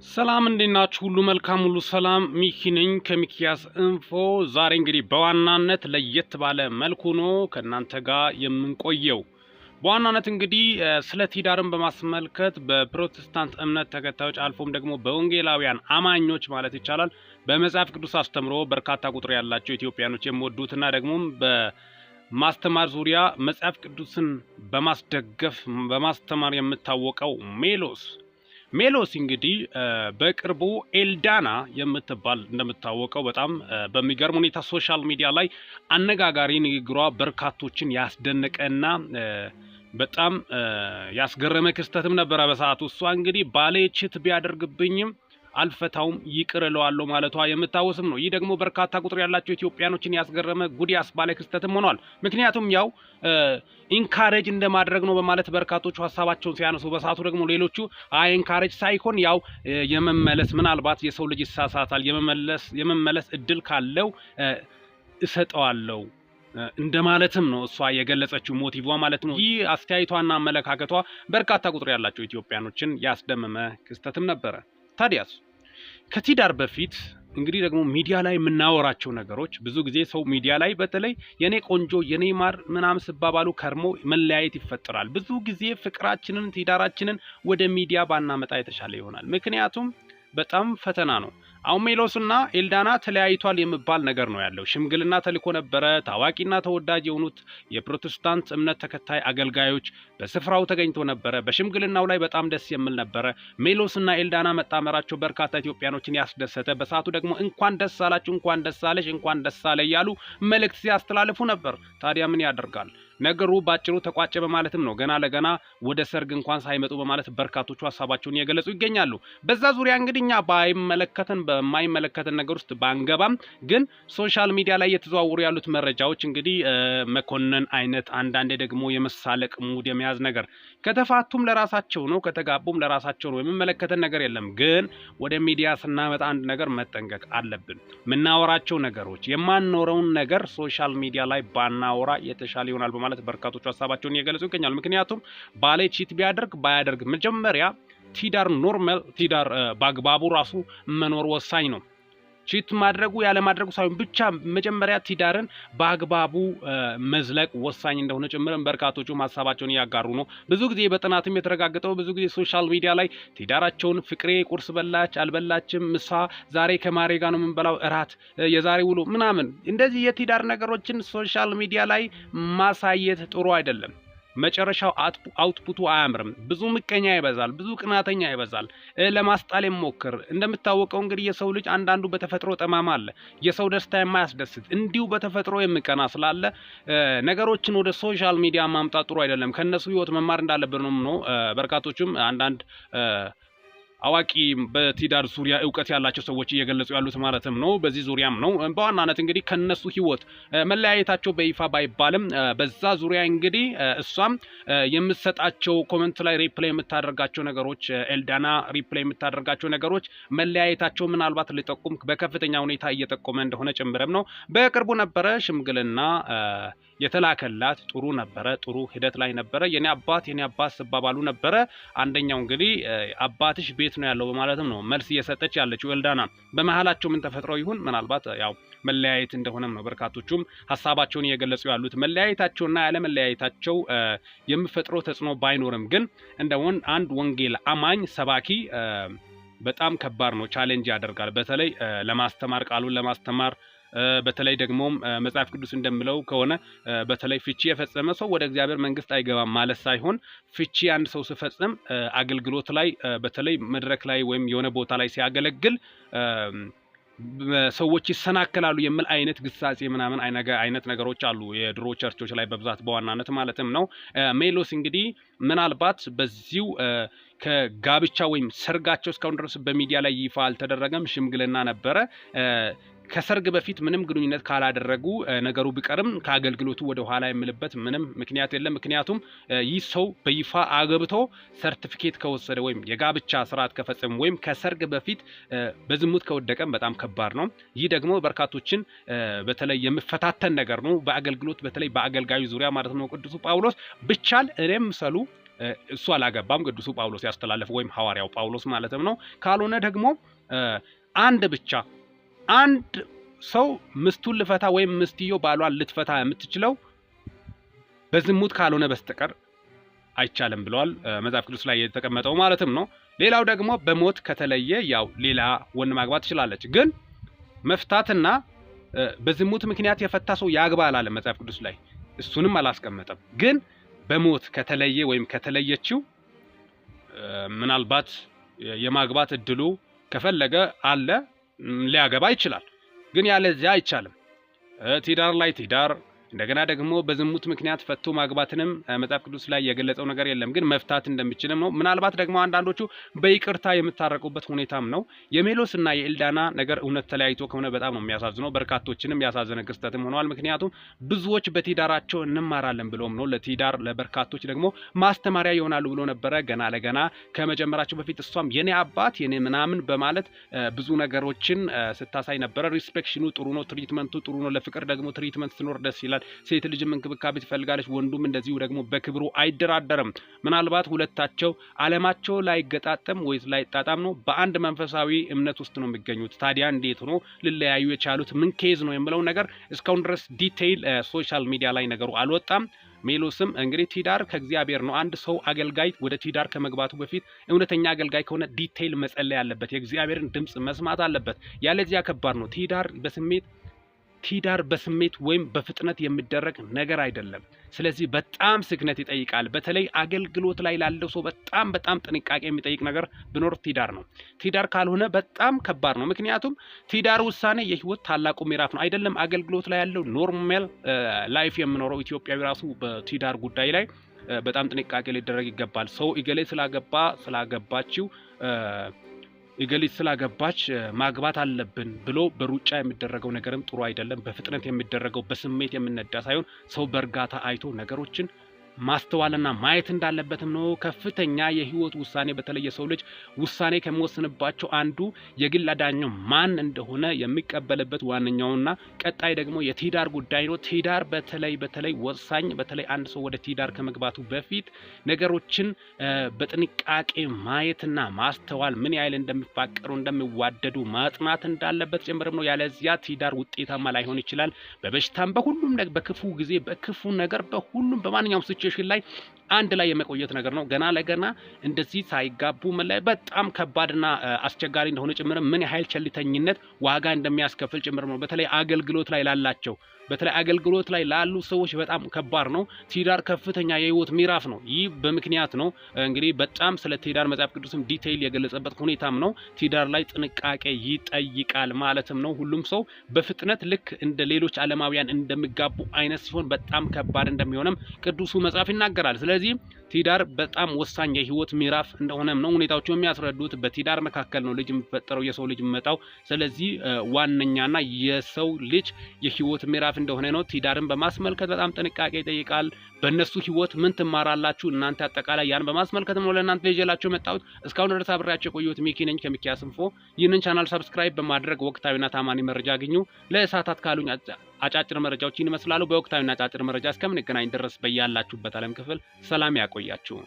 ሰላም እንዴናችሁ ሁሉ መልካም ሁሉ ሰላም ሚኪ ነኝ ከሚኪያስ ኢንፎ። ዛሬ እንግዲህ በዋናነት ለየት ባለ መልኩ ነው ከናንተ ጋር የምንቆየው። በዋናነት እንግዲህ ስለ ትዳርን በማስመልከት በፕሮቴስታንት እምነት ተከታዮች አልፎም ደግሞ በወንጌላውያን አማኞች ማለት ይቻላል በመጽሐፍ ቅዱስ አስተምሮ በርካታ ቁጥር ያላቸው ኢትዮጵያኖች የሚወዱትና ደግሞ በማስተማር ዙሪያ መጽሐፍ ቅዱስን በማስደገፍ በማስተማር የምታወቀው ሜሎስ እንግዲህ በቅርቡ ኤልዳና የምትባል እንደምታወቀው በጣም በሚገርም ሁኔታ ሶሻል ሚዲያ ላይ አነጋጋሪ ንግግሯ በርካቶችን ያስደነቀና በጣም ያስገረመ ክስተትም ነበረ በሰዓቱ። እሷ እንግዲህ ባሌ ችት ቢያደርግብኝም አልፈታውም ይቅር እለዋለሁ ማለቷ የምታወስም ነው። ይህ ደግሞ በርካታ ቁጥር ያላቸው ኢትዮጵያኖችን ያስገረመ ጉድ ያስባለ ክስተትም ሆኗል። ምክንያቱም ያው ኢንካሬጅ እንደማድረግ ነው በማለት በርካቶቹ ሀሳባቸውን ሲያነሱ፣ በሰዓቱ ደግሞ ሌሎቹ ኢንካሬጅ ሳይሆን ያው የመመለስ ምናልባት የሰው ልጅ ይሳሳታል የመመለስ እድል ካለው እሰጠዋለሁ እንደማለትም ነው እሷ የገለጸችው ሞቲቭ ማለት ነው። ይህ አስተያየቷና አመለካከቷ በርካታ ቁጥር ያላቸው ኢትዮጵያኖችን ያስደመመ ክስተትም ነበረ። ታዲያስ ከትዳር በፊት እንግዲህ ደግሞ ሚዲያ ላይ የምናወራቸው ነገሮች ብዙ ጊዜ ሰው ሚዲያ ላይ በተለይ የኔ ቆንጆ የኔ ማር ምናምን ሲባባሉ ከርሞ መለያየት ይፈጠራል። ብዙ ጊዜ ፍቅራችንን ትዳራችንን ወደ ሚዲያ ባናመጣ የተሻለ ይሆናል። ምክንያቱም በጣም ፈተና ነው። አሁን ሜሎስና ኤልዳና ተለያይቷል የሚባል ነገር ነው ያለው። ሽምግልና ተልኮ ነበረ። ታዋቂና ተወዳጅ የሆኑት የፕሮቴስታንት እምነት ተከታይ አገልጋዮች በስፍራው ተገኝቶ ነበረ። በሽምግልናው ላይ በጣም ደስ የሚል ነበረ። ሜሎስና ኤልዳና መጣመራቸው በርካታ ኢትዮጵያኖችን ያስደሰተ፣ በሰዓቱ ደግሞ እንኳን ደስ አላችሁ፣ እንኳን ደስ አለሽ፣ እንኳን ደስ አለ እያሉ መልእክት ሲያስተላልፉ ነበር። ታዲያ ምን ያደርጋል ነገሩ ባጭሩ ተቋጨ በማለትም ነው ገና ለገና ወደ ሰርግ እንኳን ሳይመጡ በማለት በርካቶቹ ሀሳባቸውን እየገለጹ ይገኛሉ። በዛ ዙሪያ እንግዲህ እኛ በማይመለከተን ነገር ውስጥ ባንገባም ግን ሶሻል ሚዲያ ላይ እየተዘዋወሩ ያሉት መረጃዎች እንግዲህ መኮንን አይነት አንዳንዴ ደግሞ የመሳለቅ ሙድ የመያዝ ነገር፣ ከተፋቱም ለራሳቸው ነው ከተጋቡም ለራሳቸው ነው፣ የሚመለከተን ነገር የለም። ግን ወደ ሚዲያ ስናመጣ አንድ ነገር መጠንቀቅ አለብን። የምናወራቸው ነገሮች የማንኖረውን ነገር ሶሻል ሚዲያ ላይ ባናወራ የተሻለ ይሆናል ማለት በርካቶቹ ሀሳባቸውን እየገለጹ ይገኛሉ። ምክንያቱም ባሌ ቺት ቢያደርግ ባያደርግ መጀመሪያ ትዳር በአግባቡ ራሱ መኖር ወሳኝ ነው። ቺት ማድረጉ ያለ ማድረጉ ሳይሆን ብቻ መጀመሪያ ትዳርን በአግባቡ መዝለቅ ወሳኝ እንደሆነ ጭምርን በርካቶቹ ሀሳባቸውን እያጋሩ ነው። ብዙ ጊዜ በጥናትም የተረጋገጠው ብዙ ጊዜ ሶሻል ሚዲያ ላይ ትዳራቸውን ፍቅሬ ቁርስ በላች አልበላችም፣ ምሳ ዛሬ ከማሬ ጋር ነው የምንበላው፣ እራት የዛሬ ውሎ ምናምን እንደዚህ የትዳር ነገሮችን ሶሻል ሚዲያ ላይ ማሳየት ጥሩ አይደለም። መጨረሻው አውትፑቱ አያምርም። ብዙ ምቀኛ ይበዛል፣ ብዙ ቅናተኛ ይበዛል፣ ለማስጣል ሞክር። እንደምታወቀው እንግዲህ የሰው ልጅ አንዳንዱ በተፈጥሮ ጠማማ አለ፣ የሰው ደስታ የማያስደስት እንዲሁ በተፈጥሮ የሚቀና ስላለ ነገሮችን ወደ ሶሻል ሚዲያ ማምጣት ጥሩ አይደለም። ከነሱ ህይወት መማር እንዳለብን ነው በርካቶቹም አንዳንድ አዋቂ በትዳር ዙሪያ እውቀት ያላቸው ሰዎች እየገለጹ ያሉት ማለትም ነው። በዚህ ዙሪያም ነው በዋናነት እንግዲህ ከነሱ ህይወት መለያየታቸው በይፋ ባይባልም በዛ ዙሪያ እንግዲህ እሷም የምትሰጣቸው ኮሜንት ላይ ሪፕላይ የምታደርጋቸው ነገሮች፣ ኤልዳና ሪፕላይ የምታደርጋቸው ነገሮች መለያየታቸው ምናልባት ሊጠቁም በከፍተኛ ሁኔታ እየጠቆመ እንደሆነ ጭምርም ነው። በቅርቡ ነበረ ሽምግልና የተላከላት፣ ጥሩ ነበረ፣ ጥሩ ሂደት ላይ ነበረ። የኔ አባት ሲባባሉ ነበረ። አንደኛው እንግዲህ አባትሽ ቤት ነው ያለው በማለትም ነው መልስ እየሰጠች ያለችው ኤልዳና። በመሃላቸው ምን ተፈጥሮ ይሁን ምናልባት ያው መለያየት እንደሆነም ነው በርካቶቹም ሀሳባቸውን እየገለጹ ያሉት። መለያየታቸውና ያለ መለያየታቸው የሚፈጥረው ተጽዕኖ ባይኖርም ግን እንደውን አንድ ወንጌል አማኝ ሰባኪ በጣም ከባድ ነው፣ ቻሌንጅ ያደርጋል። በተለይ ለማስተማር ቃሉን ለማስተማር በተለይ ደግሞ መጽሐፍ ቅዱስ እንደሚለው ከሆነ በተለይ ፍቺ የፈጸመ ሰው ወደ እግዚአብሔር መንግስት አይገባም ማለት ሳይሆን ፍቺ አንድ ሰው ሲፈጽም አገልግሎት ላይ በተለይ መድረክ ላይ ወይም የሆነ ቦታ ላይ ሲያገለግል ሰዎች ይሰናከላሉ የሚል አይነት ግሳጼ ምናምን አይነት ነገሮች አሉ የድሮ ቸርቾች ላይ በብዛት በዋናነት ማለትም ነው። ሜሎስ እንግዲህ ምናልባት በዚሁ ከጋብቻ ወይም ሰርጋቸው እስካሁን ድረስ በሚዲያ ላይ ይፋ አልተደረገም፣ ሽምግልና ነበረ። ከሰርግ በፊት ምንም ግንኙነት ካላደረጉ ነገሩ ቢቀርም ከአገልግሎቱ ወደ ኋላ የሚልበት ምንም ምክንያት የለም። ምክንያቱም ይህ ሰው በይፋ አገብቶ ሰርቲፊኬት ከወሰደ ወይም የጋብቻ ስርዓት ከፈጸመ ወይም ከሰርግ በፊት በዝሙት ከወደቀም በጣም ከባድ ነው። ይህ ደግሞ በርካቶችን በተለይ የሚፈታተን ነገር ነው በአገልግሎት በተለይ በአገልጋዩ ዙሪያ ማለት ነው። ቅዱስ ጳውሎስ ብቻል እኔም ሰሉ እሱ አላገባም፣ ቅዱሱ ጳውሎስ ያስተላለፈው ወይም ሐዋርያው ጳውሎስ ማለትም ነው። ካልሆነ ደግሞ አንድ ሰው ምስቱን ልፈታ ወይም ምስትዮ ባሏን ልትፈታ የምትችለው በዝሙት ካልሆነ በስተቀር አይቻልም ብለዋል መጽሐፍ ቅዱስ ላይ የተቀመጠው ማለትም ነው። ሌላው ደግሞ በሞት ከተለየ ያው ሌላ ወንድ ማግባት ትችላለች። ግን መፍታትና በዝሙት ምክንያት የፈታ ሰው ያግባ አላለም መጽሐፍ ቅዱስ ላይ፣ እሱንም አላስቀመጠም። ግን በሞት ከተለየ ወይም ከተለየችው ምናልባት የማግባት እድሉ ከፈለገ አለ ሊያገባ ይችላል። ግን ያለዚያ አይቻልም። ትዳር ላይ ትዳር እንደገና ደግሞ በዝሙት ምክንያት ፈቶ ማግባትንም መጽሐፍ ቅዱስ ላይ የገለጸው ነገር የለም። ግን መፍታት እንደሚችልም ነው። ምናልባት ደግሞ አንዳንዶቹ በይቅርታ የምታረቁበት ሁኔታም ነው። የሜሎስና የኤልዳና ነገር እውነት ተለያይቶ ከሆነ በጣም ነው የሚያሳዝነው። በርካቶችንም ያሳዘነ ክስተትም ሆነዋል። ምክንያቱም ብዙዎች በትዳራቸው እንማራለን ብሎም ነው ለትዳር ለበርካቶች ደግሞ ማስተማሪያ ይሆናሉ ብሎ ነበረ። ገና ለገና ከመጀመራቸው በፊት እሷም የኔ አባት የኔ ምናምን በማለት ብዙ ነገሮችን ስታሳይ ነበረ። ሪስፔክሽኑ ጥሩ ነው፣ ትሪትመንቱ ጥሩ ነው። ለፍቅር ደግሞ ትሪትመንት ሲኖር ደስ ይላል። ሴት ልጅም እንክብካቤ ትፈልጋለች፣ ወንዱም እንደዚሁ ደግሞ በክብሩ አይደራደርም። ምናልባት ሁለታቸው ዓለማቸው ላይ ገጣጠም ወይስ ላይ ጣጣም ነው፣ በአንድ መንፈሳዊ እምነት ውስጥ ነው የሚገኙት። ታዲያ እንዴት ሆኖ ሊለያዩ የቻሉት? ምን ኬዝ ነው የምለው ነገር እስካሁን ድረስ ዲቴይል ሶሻል ሚዲያ ላይ ነገሩ አልወጣም። ሜሎስም እንግዲህ ትዳር ከእግዚአብሔር ነው። አንድ ሰው አገልጋይ ወደ ትዳር ከመግባቱ በፊት እውነተኛ አገልጋይ ከሆነ ዲቴይል መጸለይ አለበት፣ የእግዚአብሔርን ድምጽ መስማት አለበት። ያለዚያ ከባድ ነው። ትዳር በስሜት ወይም በፍጥነት የሚደረግ ነገር አይደለም። ስለዚህ በጣም ስክነት ይጠይቃል። በተለይ አገልግሎት ላይ ላለው ሰው በጣም ጥንቃቄ የሚጠይቅ ነገር ቢኖር ትዳር ነው። ትዳር ካልሆነ በጣም ከባድ ነው። ምክንያቱም ትዳር ውሳኔ የህይወት ታላቁ ምዕራፍ ነው። አይደለም አገልግሎት ላይ ያለው ኖርማል ላይፍ የምኖረው ኢትዮጵያዊ ራሱ በትዳር ጉዳይ ላይ በጣም ጥንቃቄ ሊደረግ ይገባል። ሰው እገሌ ስላገባችው እገሊት ስላገባች ማግባት አለብን ብሎ በሩጫ የሚደረገው ነገርም ጥሩ አይደለም። በፍጥነት የሚደረገው በስሜት የምነዳ ሳይሆን ሰው በእርጋታ አይቶ ነገሮችን ማስተዋልና ማየት እንዳለበትም ነው። ከፍተኛ የህይወት ውሳኔ በተለይ የሰው ልጅ ውሳኔ ከሚወስንባቸው አንዱ የግል አዳኛው ማን እንደሆነ የሚቀበልበት ዋነኛውና ቀጣይ ደግሞ የትዳር ጉዳይ ነው። ትዳር በተለይ ወሳኝ፣ በተለይ አንድ ሰው ወደ ትዳር ከመግባቱ በፊት ነገሮችን በጥንቃቄ ማየትና ማስተዋል ምን ያህል እንደሚፋቀሩ እንደሚዋደዱ ማጥናት እንዳለበት ጭምርም ነው። ያለዚያ ትዳር ውጤታማ ላይሆን ይችላል። በበሽታም በሁሉም ነገር በክፉ ጊዜ በክፉ ነገር በሁሉም በማንኛውም ሲቹዌሽን ላይ አንድ ላይ የመቆየት ነገር ነው። ገና ለገና እንደዚህ ሳይጋቡ መለያየት በጣም ከባድና አስቸጋሪ እንደሆነ ጭምር ምን ያህል ቸልተኝነት ዋጋ እንደሚያስከፍል ጭምር ነው። በተለይ አገልግሎት ላይ ላሉ ሰዎች በጣም ከባድ ነው። ትዳር ከፍተኛ የህይወት ምዕራፍ ነው። ይህ በምክንያት ነው እንግዲህ በጣም ስለ ትዳር መጽሐፍ ቅዱስም ዲቴይል የገለጸበት ሁኔታም ነው። ትዳር ላይ ጥንቃቄ ይጠይቃል ማለትም ነው። ሁሉም ሰው በፍጥነት ልክ እንደ ሌሎች ዓለማውያን እንደሚጋቡ አይነት ሲሆን በጣም ከባድ እንደሚሆንም ቅዱሱ መጽሐፍ ይናገራል። ስለዚህ ትዳር በጣም ወሳኝ የህይወት ምዕራፍ እንደሆነም ነው ሁኔታዎቹ የሚያስረዱት። በትዳር መካከል ነው ልጅ የሚፈጠረው፣ የሰው ልጅ የሚመጣው። ስለዚህ ዋነኛና የሰው ልጅ የህይወት ምዕራፍ እንደሆነ ነው። ትዳርን በማስመልከት በጣም ጥንቃቄ ይጠይቃል። በእነሱ ህይወት ምን ትማራላችሁ እናንተ? አጠቃላይ ያን በማስመልከት ነው ለእናንተ ይዤላችሁ መጣሁት። እስካሁን ድረስ አብሬያችሁ የቆየሁት ሚኪ ነኝ ከሚኪያስ ኢንፎ። ይህንን ቻናል ሰብስክራይብ በማድረግ ወቅታዊና ታማኒ መረጃ አግኙ። ለእሳታት ካሉኝ አጫጭር መረጃዎች ይመስላሉ። በወቅታዊና አጫጭር መረጃ እስከምንገናኝ ድረስ በያላችሁበት ዓለም ክፍል ሰላም ያቆያችሁ።